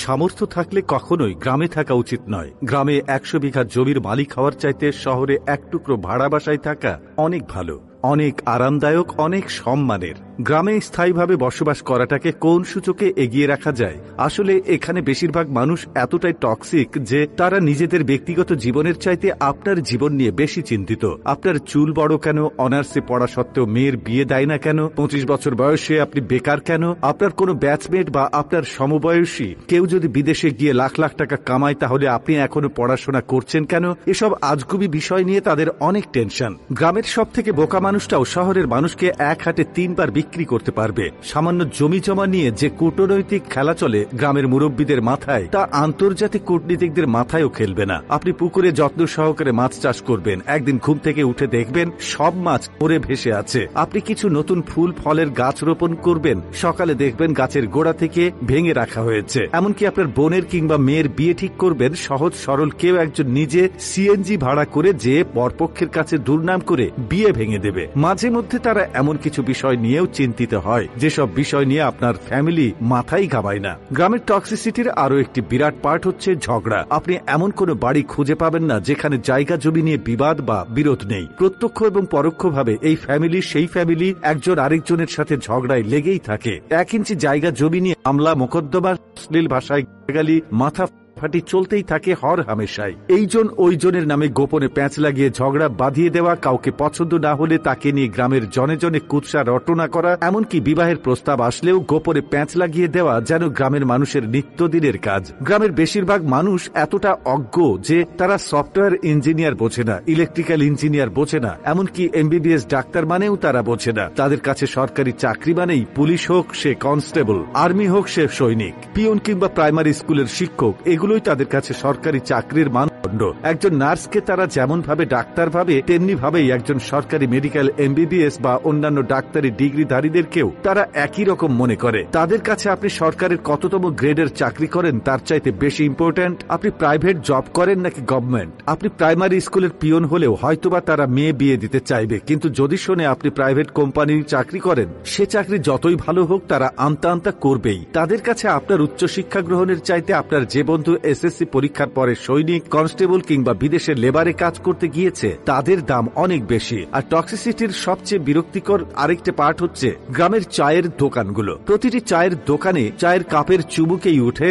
সামর্থ্য থাকলে কখনোই গ্রামে থাকা উচিত নয়। গ্রামে 100 বিঘা জমির মালিক হওয়ার চাইতে শহরে এক টুকরো ভাড়া বাসায় থাকা অনেক ভালো, অনেক আরামদায়ক, অনেক সম্মানের। গ্রামে স্থায়ীভাবে বসবাস করাটাকে কোন সূচকে এগিয়ে রাখা যায়? আসলে এখানে বেশিরভাগ মানুষ এতটাই টক্সিক যে তারা নিজেদের ব্যক্তিগত জীবনের চাইতে আপনার জীবন নিয়ে বেশি চিন্তিত। আপনার চুল বড় কেন, অনার্সে পড়া সত্ত্বেও মেয়ের বিয়ে দেয় না কেন, 25 বছর বয়সে আপনি বেকার কেন, আপনার কোনো ব্যাচমেট বা আপনার সমবয়সী কেউ যদি বিদেশে গিয়ে লাখ লাখ টাকা কামায় তাহলে আপনি এখনো পড়াশোনা করছেন কেন, এসব আজগুবি বিষয় নিয়ে তাদের অনেক টেনশন। গ্রামের সব থেকে বোকা মানুষটাও শহরের মানুষকে এক হাতে 3 বার বিক্রি করতে পারবে। সামান্য জমি জমা নিয়ে যে কূটনৈতিক খেলা চলে গ্রামের মুরব্বীদের মাথায়, তা আন্তর্জাতিক কূটনীতিকদের মাথায়ও খেলবে না। আপনি পুকুরে যত্ন সহকারে মাছ চাষ করবেন, একদিন ঘুম থেকে উঠে দেখবেন সব মাছ মরে ভেসে আছে। আপনি কিছু নতুন ফুল ফলের গাছ রোপণ করবেন, সকালে দেখবেন গাছের গোড়া থেকে ভেঙে রাখা হয়েছে। এমনকি আপনার বোনের কিংবা মেয়ের বিয়ে ঠিক করবেন, সহজ সরল কেউ একজন নিজে সিএনজি ভাড়া করে যে বরপক্ষের কাছে দুর্নাম করে বিয়ে ভেঙে দেবে। মাঝে মধ্যে তারা এমন কিছু বিষয় নিয়েও চিন্তিত হয় যেসব বিষয় নিয়ে আপনার ফ্যামিলি মাথাই ঘামায় না। গ্রামের টক্সিসিটির আরো একটি বিরাট পার্ট হচ্ছে ঝগড়া। আপনি এমন কোনো বাড়ি খুঁজে পাবেন না যেখানে জায়গা জমি নিয়ে বিবাদ বা বিরোধ নেই। প্রত্যক্ষ এবং পরোক্ষভাবে এই ফ্যামিলি সেই ফ্যামিলি একজন আরেকজনের সাথে ঝগড়ায় লেগেই থাকে। 1 ইঞ্চি জায়গা জমি নিয়ে মামলা মোকদ্দমা, অশ্লীল ভাষায় গালি, মাথা ফাটি চলতেই থাকে হর হামেশাই। এইজন ওইজনের নামে গোপনে প্যাঁচ লাগিয়ে ঝগড়া বাঁধিয়ে দেওয়া, কাউকে পছন্দ না হলে তাকে নিয়ে গ্রামের জনে জনে কুৎসা রটনা করা, এমনকি বিবাহের প্রস্তাব আসলেও গোপনে প্যাঁচ লাগিয়ে দেওয়া যেন গ্রামের মানুষের নিত্যদিনের কাজ। গ্রামের বেশিরভাগ মানুষ এতটা অজ্ঞ যে তারা সফটওয়্যার ইঞ্জিনিয়ার বোঝে না, ইলেকট্রিক্যাল ইঞ্জিনিয়ার বোঝে না, এমনকি এমবিবিএস ডাক্তার মানেও তারা বোঝে না। তাদের কাছে সরকারি চাকরি মানেই পুলিশ হোক সে কনস্টেবল, আর্মি হোক সে সৈনিক, পিয়ন কিংবা প্রাইমারি স্কুলের শিক্ষক, এগুলোই তাদের কাছে সরকারি চাকরির মানদণ্ড। একজন নার্সকে তারা যেমন ভাবে ডাক্তার ভাবে, তেমনি ভাবেই একজন সরকারি মেডিকেল এমবিবিএস বা অন্যান্য ডাক্তারি ডিগ্রিধারীদেরকেও তারা একই রকম মনে করে। তাদের কাছে আপনি সরকারের কততম গ্রেডের চাকরি করেন তার চাইতে বেশি ইম্পর্ট্যান্ট আপনি প্রাইভেট জব করেন নাকি গভর্নমেন্ট। আপনি প্রাইমারি স্কুলের পিয়ন হলেও হয়তোবা তারা মেয়ে বিয়ে দিতে চাইবে, কিন্তু যদি শোনে আপনি প্রাইভেট কোম্পানির চাকরি করেন, সে চাকরি যতই ভালো হোক তারা আমতা আমতা করবেই। তাদের কাছে আপনার উচ্চশিক্ষা গ্রহণের চাইতে আপনার যে বন্ধু এসএসসি পরীক্ষার পরে সৈনিক, কনস্টেবল কিংবা বিদেশের লেবারে কাজ করতে গিয়েছে তাদের দাম অনেক বেশি। আর টক্সিসিটির সবচেয়ে বিরক্তিকর আরেকটা পার্ট হচ্ছে গ্রামের চায়ের দোকানগুলো। প্রতিটি চায়ের দোকানে চায়ের কাপের চুমুকেই উঠে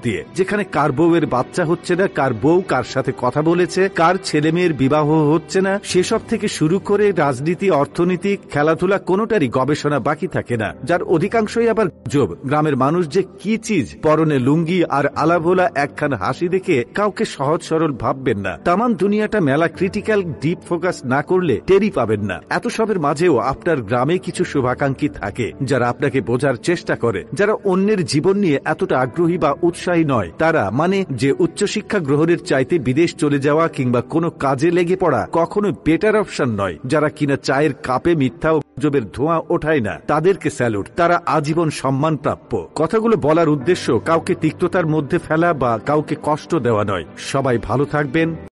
দিয়ে, যেখানে কার বউয়ের বাচ্চা হচ্ছে না, কার বউ কার সাথে কথা বলেছে, কার ছেলে মেয়ের বিবাহ হচ্ছে না, সেসব থেকে শুরু করে রাজনীতি, অর্থনীতি, খেলাধুলা কোনোটারই গবেষণা বাকি থাকে না, যার অধিকাংশই আবার গুজব। গ্রামের মানুষ যে কি চিজ, পরনে লুঙ্গি আর আলাভোলা একখান হাসি দেখে কাউকে সহজ সরল ভাববেন না। তামান দুনিয়াটা মেলা ক্রিটিক্যাল ডিপ ফোকাস না করলে টেরি পাবেন না। এত সবের মাঝেও আপনার গ্রামে কিছু শুভাকাঙ্ক্ষী থাকে যারা আপনাকে বোঝার চেষ্টা করে, যারা অন্যের জীবন নিয়ে এতটা আগ্রহী বা উৎসাহী নয়। তারা মানে যে উচ্চশিক্ষা গ্রহণের চাইতে বিদেশ চলে যাওয়া কিংবা কোনো কাজে লেগে পড়া কখনো বেটার অপশন নয়। যারা কিনা চায়ের কাপে মিথ্যা ও গুজবের ধোঁয়া ওঠায় না, তাদেরকে স্যালুট। তারা আজীবন সম্মান প্রাপ্য। কথাগুলো বলার উদ্দেশ্য কাউকে তিক্ততার মধ্যে ফেলা বা কাউকে কষ্ট দেওয়া নয়। সবাই ভালো থাকবেন।